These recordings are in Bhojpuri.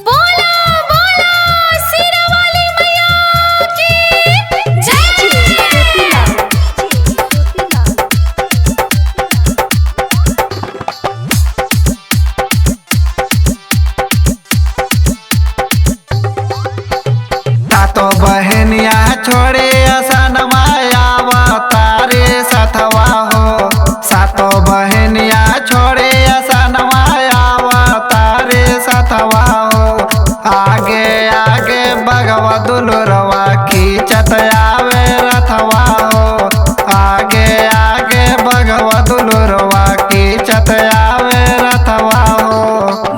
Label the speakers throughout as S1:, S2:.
S1: बोला बोला सिरा वाली मैया की जय।
S2: तातो बहनिया छोड़े असनवा आवतारे सथवा हो। सातो बहनिया छोड़े असनवा आवतारे सथवा हो। आगे आगे भगवा दुलुरवा खींचत आवे रथवा हो। आगे आगे भगवा दुलुरवा खींचत आवे रथवा हो।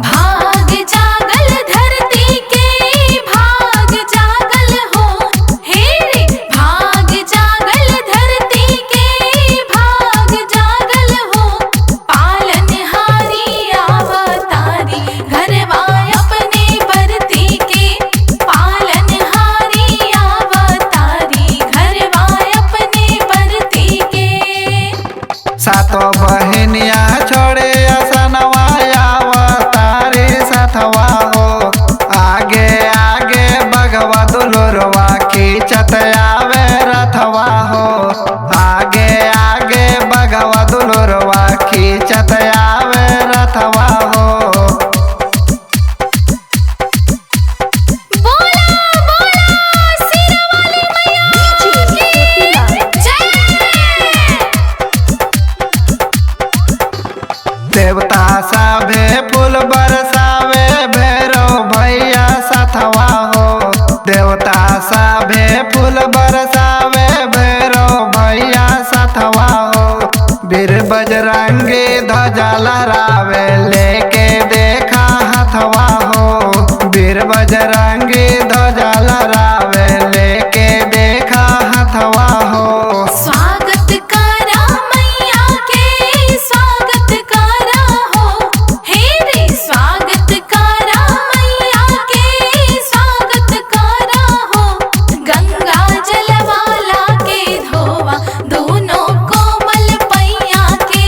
S1: भाग जागल धरती के भाग जागल हो। हे रे भाग जागल धरती के भाग जागल हो। पालनहारी अवतारी घरवा अपने बरती के। पालनहारी अवतारी घरवा अपने बरती के।
S2: सातो बहनिया छोड़े असनवा आवतारे सथवा हो। आगे आगे भगवा दुलुरवा खींचत आवे रथवा हो। आगे आगे भगवा दुलुरवा खींचत आवे रथवा हो।
S1: बोला बोला सिरा वाली मैया की जय।
S2: देवता साभे फूल बरसावे भैरव भैया सथवा हो। देवता साभे फूल बरसावे भैरव भैया सथवा हो। वीर बजरंगी ध्वजा लहरावे लेके देखा हथवा हो। वीर बजरंगी ध्वजा लहरावे लेके देखा हथवा हो।
S1: स्वागत करा मैया के स्वागत करा हो। हे रे स्वागत करा मैया के स्वागत करा हो। गंगा जलवाला के धोवा दोनों कोमल पैया के।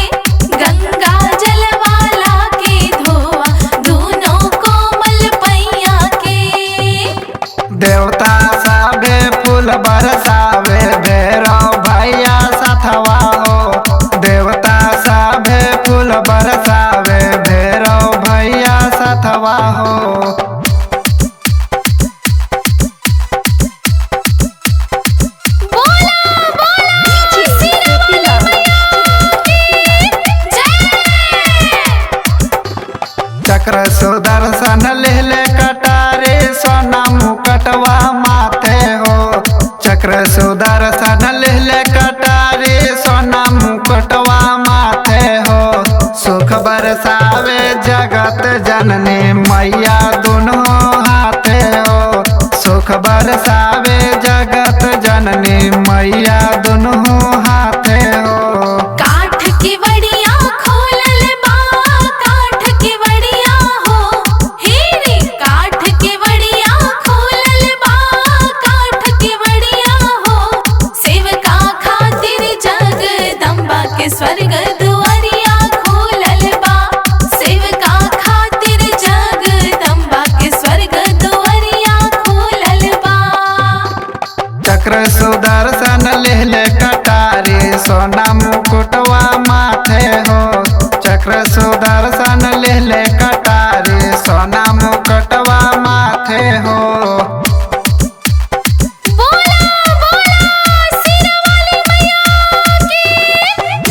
S1: गंगा जलवाला के धोवा दोनों कोमल पैया के।
S2: देवता साभे फूल बरसावे भैरव भैया सथवा हो। देवता साभे फूल बरसावे भैरव भैया सथवा हो।
S1: बोला बोला सिरा वाली मैया की जय।
S2: चक्र सुदर्शन लेले कटारे सोना मुकटवा माथे हो। चक्र सुदर्शन लेले कटारे सोना मुकटवा माथे हो। सुख बरसावे जगत जननी मैया दोनों हाथे हो। सुख बरसावे जगत जननी मैया दोनों हाथे हो।
S1: काठ की वड़िया खोलल बा काठ की वड़िया हो। हे रे काठ की वड़िया खोलल बा काठ की वड़िया हो। सेवका खातिर जगदम्बा के स्वर्ग दुआरिया खोलल बा। सेवका खातिर जगदम्बा के स्वर्ग दुआरिया खोलल बा।
S2: चक्र सुदर्शन लेले कटारे सोना मुकुटवा माथे हो। चक्र सुदर्शन लेले कटारे सोना मुकुटवा माथे हो।
S1: बोला बोला सिरा वाली मैया की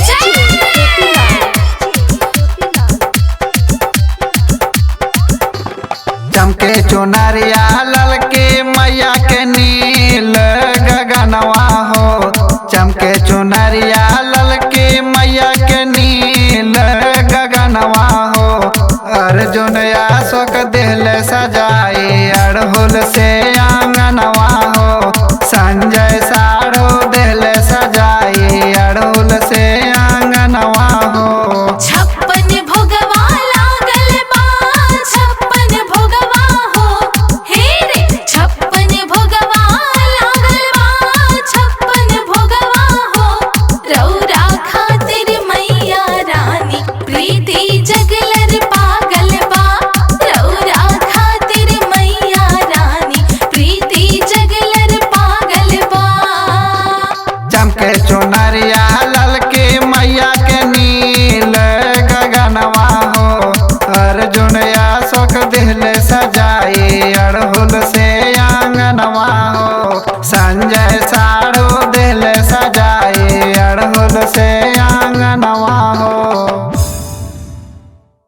S1: जय।
S2: चमके चुनरिया ललके मैया के नील गगनवा हो। चमके चुनरिया ललके मैया के नील गगनवा हो। अर्जुन अशोक दिल सजाई अड़हुल से आंगनवा हो। संजय साढ़ो दिल सजाई अड़हुल से आंगनवा हो।
S1: छप्पन भोगवा लागल बा छप्पन भोगवा हो। हे रे छप्पन भोगवा लागल बा छप्पन भोगवा हो। रौरा खातिर मैया रानी प्रीति जगलर पागल बा। रौरा
S2: साढ़ो